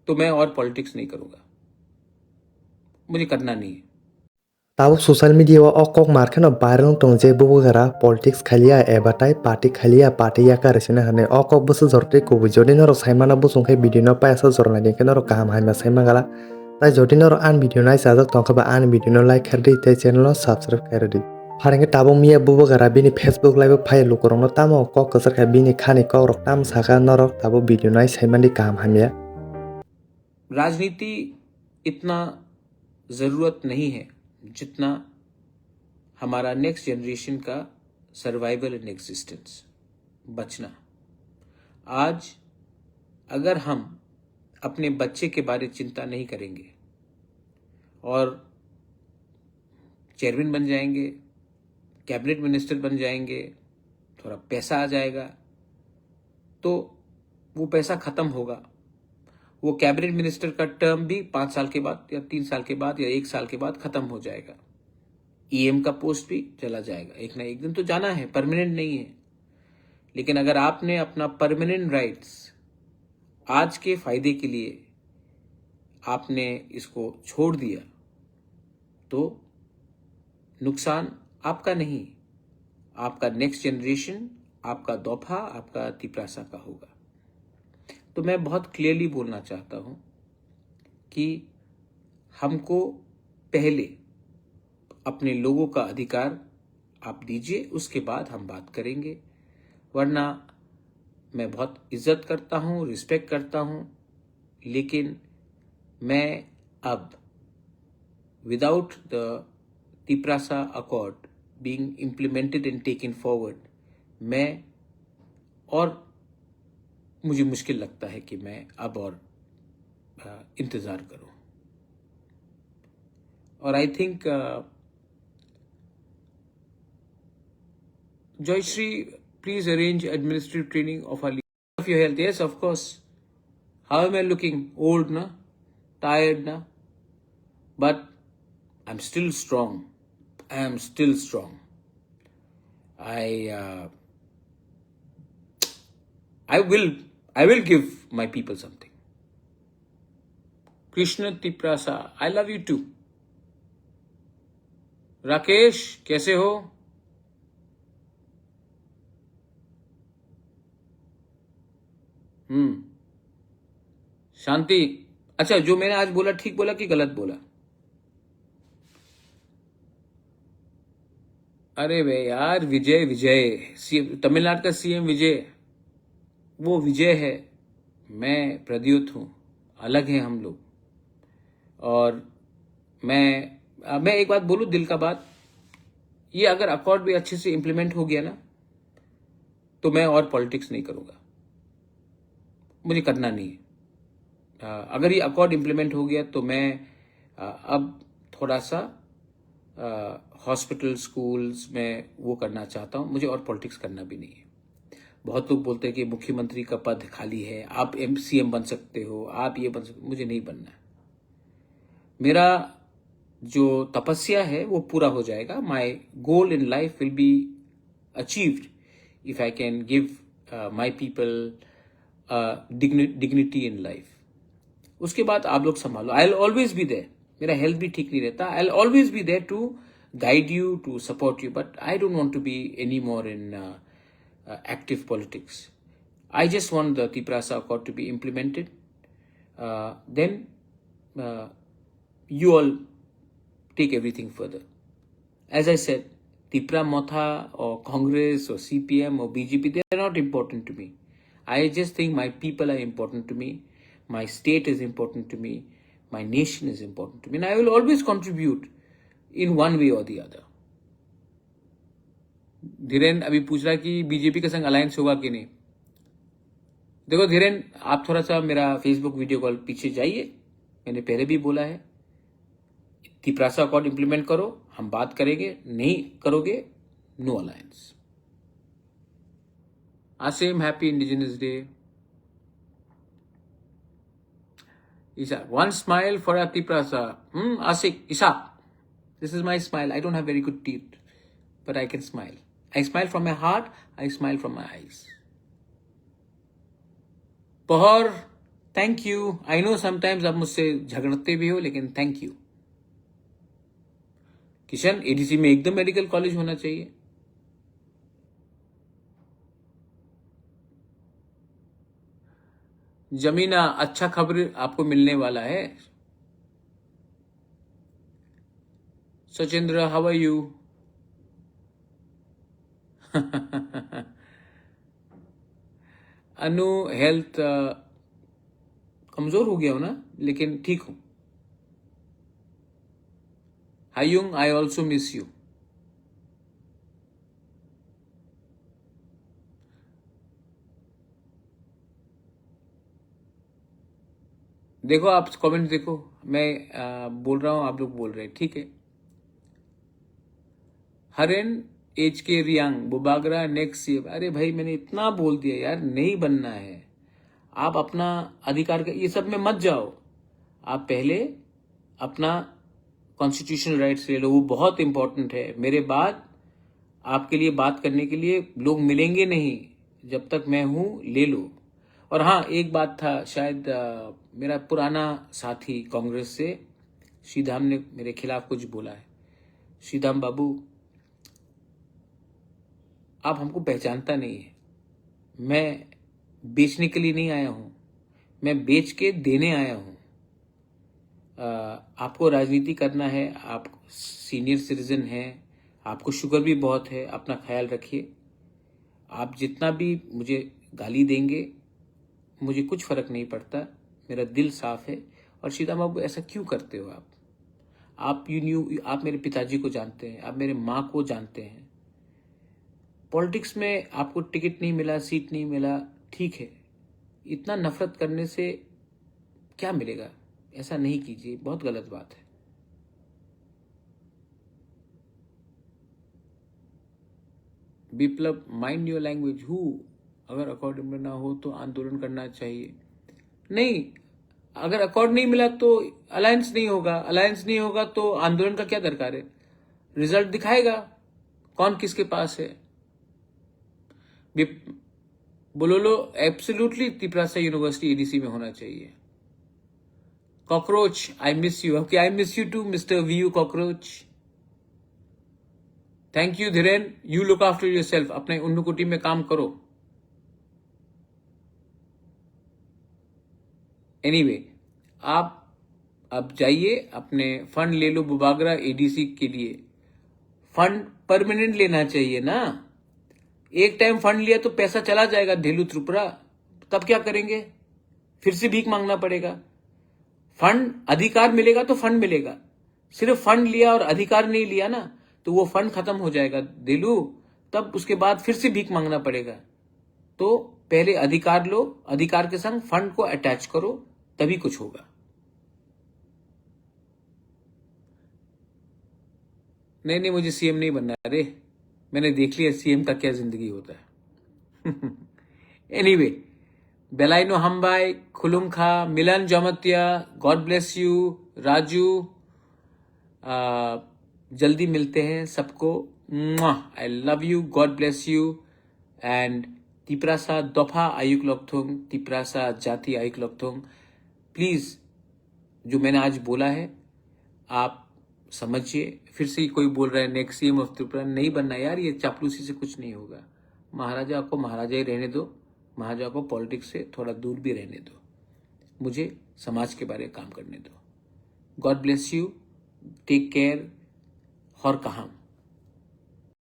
तो मैं और पॉलिटिक्स नहीं करूँगा, मुझे करना नहीं है। Tahu sosial media o kok markan o viral tong je bubu gara politics khalia ebatai party khalia party ya karisina hane o kok busu jorte ko jodi noro saimana busung khai video no paisa jorna ni kenoro kaham haima saima gala tai jodi noro an video nai sajak tong khaba an video no like khardi te channel no subscribe khardi faringe tabo miya bubu gara bini Facebook live phai lukorong no tamo kok kasar khai bini khani kok rok tam saka norok tabo video nai saimani kaham haimya राजनीति इतना ज़रूरत नहीं है जितना हमारा next generation का survival in existence, बचना। आज अगर हम अपने बच्चे के बारे चिंता नहीं करेंगे और चेयरमैन बन जाएंगे, कैबिनेट मिनिस्टर बन जाएंगे, थोड़ा पैसा आ जाएगा, तो वो पैसा ख़त्म होगा। वो कैबिनेट मिनिस्टर का टर्म भी 5 साल के बाद या 3 साल के बाद या 1 साल के बाद खत्म हो जाएगा। ईएम का पोस्ट भी चला जाएगा, एक ना एक दिन तो जाना है, परमानेंट नहीं है। लेकिन अगर आपने अपना परमानेंट राइट्स आज के फायदे के लिए आपने इसको छोड़ दिया तो नुकसान आपका नहीं, आपका नेक्स्ट जनरेशन, आपका दोफा, आपका तिपरासा का होगा। तो मैं बहुत क्लियरली बोलना चाहता हूं कि हमको पहले अपने लोगों का अधिकार आप दीजिए, उसके बाद हम बात करेंगे। वरना मैं बहुत इज्जत करता हूं, रिस्पेक्ट करता हूं, लेकिन मैं अब without the Tiprasa accord being implemented and taken forward, मैं और मुझे मुश्किल लगता है कि मैं अब और इंतज़ार करूं। और I think Joyshri, please arrange administrative training of our leader of your health. Yes, of course. How am I looking? Old, na? Tired, na? But I'm still strong. I am still strong. I will give my people something. Krishna Tiprasa, I love you too. Rakesh कैसे हो? शांति, अच्छा जो मैंने आज बोला ठीक बोला कि गलत बोला? अरे भाई यार, विजय सीएम तमिलनाडु का सीएम विजय, वो विजय है, मैं प्रद्युत हूं, अलग है हम लोग। और मैं एक बात बोलूं, दिल का बात, ये अगर अकॉर्ड भी अच्छे से इंप्लीमेंट हो गया ना तो मैं और पॉलिटिक्स नहीं करूंगा, मुझे करना नहीं है। अगर ये अकॉर्ड इंप्लीमेंट हो गया तो मैं अब थोड़ा सा हॉस्पिटल स्कूल्स में वो करना चाहता हूं, मुझे और पॉलिटिक्स करना भी नहीं है। बहुत लोग बोलते हैं कि मुख्यमंत्री का पद खाली है, आप सीएम बन सकते हो, आप ये बन सकते, मुझे नहीं बनना है। मेरा जो तपस्या है वो पूरा हो जाएगा। My goal in life will be achieved if I can give my people dignity in life. उसके बाद आप लोग संभालो, I will always be there. मेरा हेल्थ भी ठीक नहीं रहता, I will always be there to guide you, to support you, but I don't want to be any more in active politics. I just want the Tiprasa Accord to be implemented. Then you all take everything further. As I said, Tipra Motha or Congress or CPM or BJP, they are not important to me. I just think my people are important to me. My state is important to me. My nation is important to me. And I will always contribute in one way or the other. Dhiren अभी पूछ रहा है कि BJP के संग alliance होगा कि नहीं। देखो धीरेन, आप थोड़ा सा मेरा फेसबुक वीडियो कॉल पीछे जाइए, मैंने पहले भी बोला है, तिपरासा अकॉर्ड इंप्लीमेंट करो, हम बात करेंगे, नहीं करोगे no alliance. Asim, happy indigenous day. Isha, one smile for Tiprasa. Asik, Isha, this is my smile. I don't have very good teeth, but I can smile. I smile from my heart, I smile from my eyes. Pahar, thank you. I know sometimes आप मुझसे झगड़ते भी हो, लेकिन thank you. Kishan, ADC में एकदम medical college होना चाहिए। जमीना, अच्छा खबर आपको मिलने वाला है। Sachindra, how are you? Anu, health कमजोर हो गया हूं ना, लेकिन ठीक हूं। हायुंग, आई ऑल्सो मिस यू। देखो, आप कमेंट देखो, मैं बोल रहा हूं, आप लोग बोल रहे हैं, ठीक है। हरेन, एच के रियांग, बुबागरा नेक्स्ट सीएम। अरे भाई, मैंने इतना बोल दिया यार, नहीं बनना है। आप अपना अधिकार का ये सब में मत जाओ। आप पहले अपना कॉन्स्टिट्यूशनल राइट्स ले लो, वो बहुत इंपॉर्टेंट है। मेरे बाद आपके लिए बात करने के लिए लोग मिलेंगे नहीं, जब तक मैं हूं ले लो। और हाँ, एक बात था, शायद मेरा पुराना साथी कांग्रेस से श्रीधाम ने मेरे खिलाफ कुछ बोला है। श्रीधाम बाबू, आप हमको पहचानता नहीं है। मैं बेचने के लिए नहीं आया हूं, मैं बेच के देने आया हूं। आपको राजनीति करना है, आप सीनियर सिटीजन हैं, आपको शुगर भी बहुत है, अपना ख्याल रखिए। आप जितना भी मुझे गाली देंगे, मुझे कुछ फर्क नहीं पड़ता, मेरा दिल साफ है। और श्रीराम बाबू, ऐसा क्यों करते हो आप? आप मेरे पिताजी को जानते हैं, आप मेरे माँ को जानते हैं। पॉलिटिक्स में आपको टिकट नहीं मिला, सीट नहीं मिला, ठीक है। इतना नफरत करने से क्या मिलेगा? ऐसा नहीं कीजिए, बहुत गलत बात है। विप्लव, माइंड योर लैंग्वेज। हु, अगर अकॉर्ड में ना हो तो आंदोलन करना चाहिए। नहीं, अगर अकॉर्ड नहीं मिला तो अलायंस नहीं होगा, अलायंस नहीं होगा तो आंदोलन का क्या दरकार है? रिजल्ट दिखाएगा कौन किसके पास है। बोलो, एब्सोल्युटली तिपरासा यूनिवर्सिटी एडीसी में होना चाहिए। Cockroach, I miss you. Okay, I miss you too mister वीयू cockroach. Thank you Dhiren, you look after yourself. अपने उन्नकुटी में काम करो। एनीवे, आप अब जाइए, अपने फंड ले लो बुबागरा एडीसी के लिए। फंड परमानेंट लेना चाहिए ना। एक टाइम फंड लिया तो पैसा चला जाएगा धेलू त्रिपुरा, तब क्या करेंगे? फिर से भीख मांगना पड़ेगा। फंड, अधिकार मिलेगा तो फंड मिलेगा। सिर्फ फंड लिया और अधिकार नहीं लिया ना, तो वो फंड खत्म हो जाएगा धेलू, तब उसके बाद फिर से भीख मांगना पड़ेगा। तो पहले अधिकार लो, अधिकार के संग फंड को अटैच करो, तभी कुछ होगा। नहीं, मुझे सीएम नहीं बनना। अरे, मैंने देख लिया सीएम का क्या जिंदगी होता है। एनीवे, बेलाइनो हम्बाई, खुलुमखा, Milan Jamatia, God bless you, Raju, जल्दी मिलते हैं सबको। I love you, God bless you. And Tiprasa दफा आयुक लॉकथोंग, तिपरासा जाति आयुक लॉकथोंग। प्लीज, जो मैंने आज बोला है आप समझिए। फिर से कोई बोल रहा है नेक्स्ट सीएम ऑफ त्रिपुरा, नहीं बनना यार, ये चापलूसी से कुछ नहीं होगा। महाराजा को महाराजा ही रहने दो, महाराजा को पॉलिटिक्स से थोड़ा दूर भी रहने दो, मुझे समाज के बारे में काम करने दो। God bless you, take care. और कहाँ